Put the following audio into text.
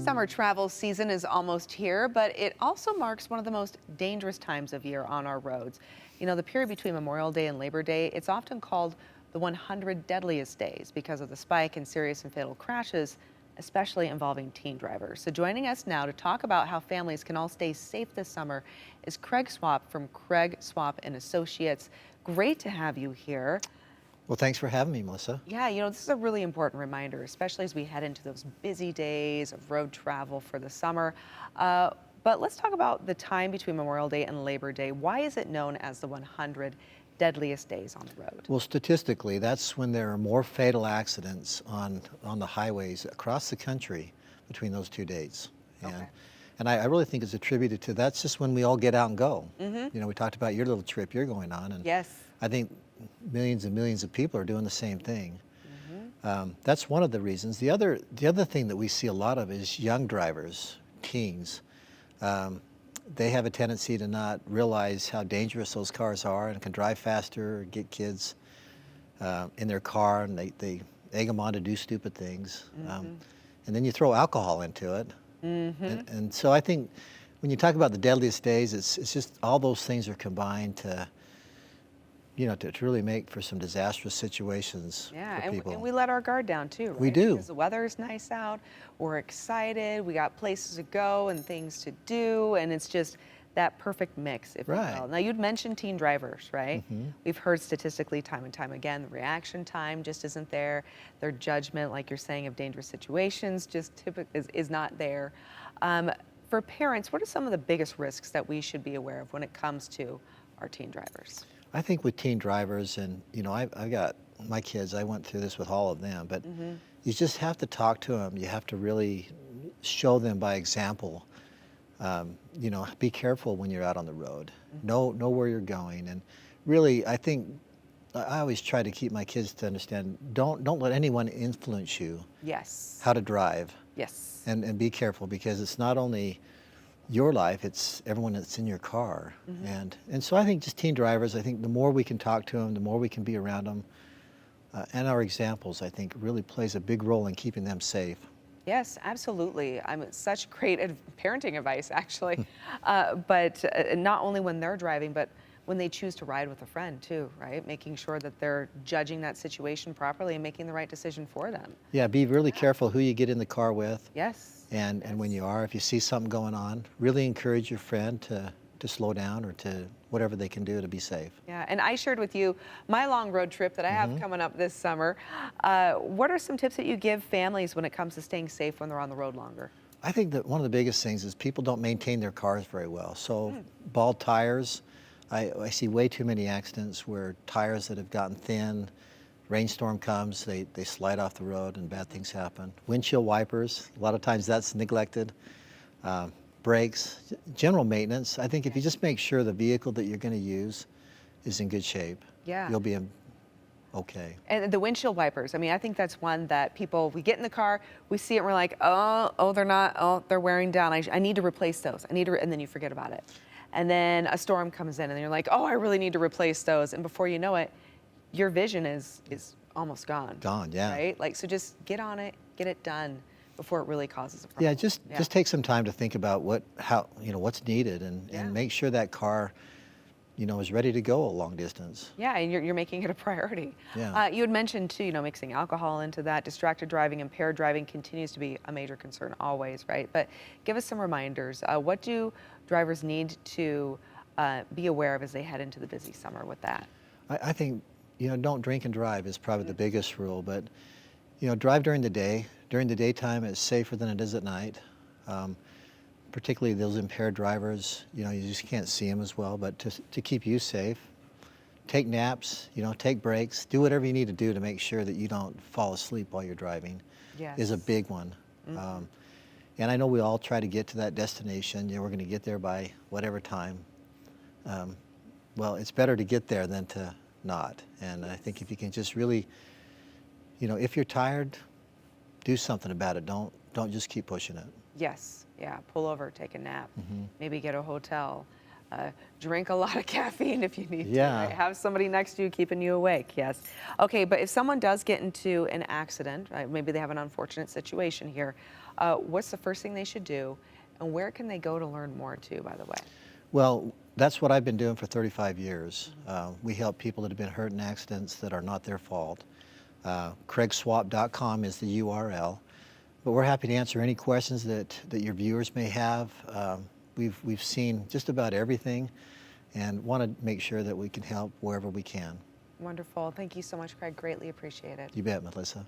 Summer travel season is almost here, but it also marks one of the most dangerous times of year on our roads. You know, the period between Memorial Day and Labor Day, it's often called the 100 Deadliest Days because of the spike in serious and fatal crashes, especially involving teen drivers. So joining us now to talk about how families can all stay safe this summer is Craig Swapp from Swapp Associates. Great to have you here. Well, thanks for having me, Melissa. Yeah, you know, this is a really important reminder, especially as we head into those busy days of road travel for the summer. But let's talk about the time between Memorial Day and Labor Day. Why is it known as the 100 Deadliest Days on the road? Well, statistically, that's when there are more fatal accidents on the highways across the country between those two dates. And I really think it's attributed to that's just when we all get out and go. You know, we talked about your little trip you're going on. And yes. I think millions and millions of people are doing the same thing. That's one of the reasons. The other thing that we see a lot of is young drivers, teens. They have a tendency to not realize how dangerous those cars are and can drive faster or get kids in their car, and they egg them on to do stupid things. And then you throw alcohol into it. And so I think when you talk about the deadliest days, it's just all those things are combined to, you know, to really make for some disastrous situations for people. And we let our guard down too, right? We do. Because the weather is nice out, we're excited, we got places to go and things to do, and it's just that perfect mix, if you will. Now, you'd mentioned teen drivers, right? We've heard statistically time and time again, the reaction time just isn't there. Their judgment, like you're saying, of dangerous situations just typically is not there. For parents, what are some of the biggest risks that we should be aware of when it comes to our teen drivers? I think with teen drivers, and you know, I've got my kids, I went through this with all of them, but you just have to talk to them. You have to really show them by example. You know, be careful when you're out on the road. Know where you're going. And really, I think, I always try to keep my kids to understand, don't let anyone influence you. Yes. How to drive. Yes. And be careful, because it's not only your life, it's everyone that's in your car. And so I think just teen drivers, I think the more we can talk to them, the more we can be around them. And our examples, I think, really plays a big role in keeping them safe. Yes, absolutely. Such great parenting advice, actually. But not only when they're driving, but when they choose to ride with a friend too, right? Making sure that they're judging that situation properly and making the right decision for them. Yeah, be really careful who you get in the car with. Yes. And when you are, if you see something going on, really encourage your friend to slow down or to whatever they can do to be safe. Yeah, and I shared with you my long road trip that I have coming up this summer. What are some tips that you give families when it comes to staying safe when they're on the road longer? I think that one of the biggest things is people don't maintain their cars very well. So bald tires, I see way too many accidents where tires that have gotten thin, rainstorm comes, they slide off the road and bad things happen. Windshield wipers, a lot of times that's neglected. Brakes, general maintenance. I think if you just make sure the vehicle that you're going to use is in good shape, you'll be okay. And the windshield wipers, I mean, I think that's one that we get in the car, we see it, and we're like, oh, they're not, oh, they're wearing down. I need to replace those. And then you forget about it. And then a storm comes in, and you're like, oh, I really need to replace those. And before you know it, your vision is almost gone. Gone, yeah. Right? Like, so just get on it, get it done before it really causes a problem. Yeah, just take some time to think about what's needed, and make sure that car, you know, is ready to go a long distance. Yeah, and you're making it a priority. Yeah. You had mentioned too, you know, mixing alcohol into that. Distracted driving, impaired driving continues to be a major concern always, right? But give us some reminders. What do drivers need to be aware of as they head into the busy summer with that? I think, you know, don't drink and drive is probably the biggest rule, but, you know, drive during the day. During the daytime, it's safer than it is at night. Particularly those impaired drivers, you know, you just can't see them as well, but to keep you safe, take naps, you know, take breaks, do whatever you need to do to make sure that you don't fall asleep while you're driving is a big one. And I know we all try to get to that destination. You know, we're going to get there by whatever time. Well, it's better to get there than to not. And I think if you can just really, you know, if you're tired, do something about it. Don't just keep pushing it. Yes, yeah, pull over, take a nap, maybe get a hotel. Drink a lot of caffeine if you need to. Yeah. Right? Have somebody next to you keeping you awake. Yes. Okay, but if someone does get into an accident, maybe they have an unfortunate situation here, what's the first thing they should do, and where can they go to learn more too, by the way? Well, that's what I've been doing for 35 years. We help people that have been hurt in accidents that are not their fault. CraigSwapp.com is the URL. But we're happy to answer any questions that your viewers may have. We've seen just about everything and want to make sure that we can help wherever we can. Wonderful. Thank you so much, Craig. Greatly appreciate it. You bet, Melissa.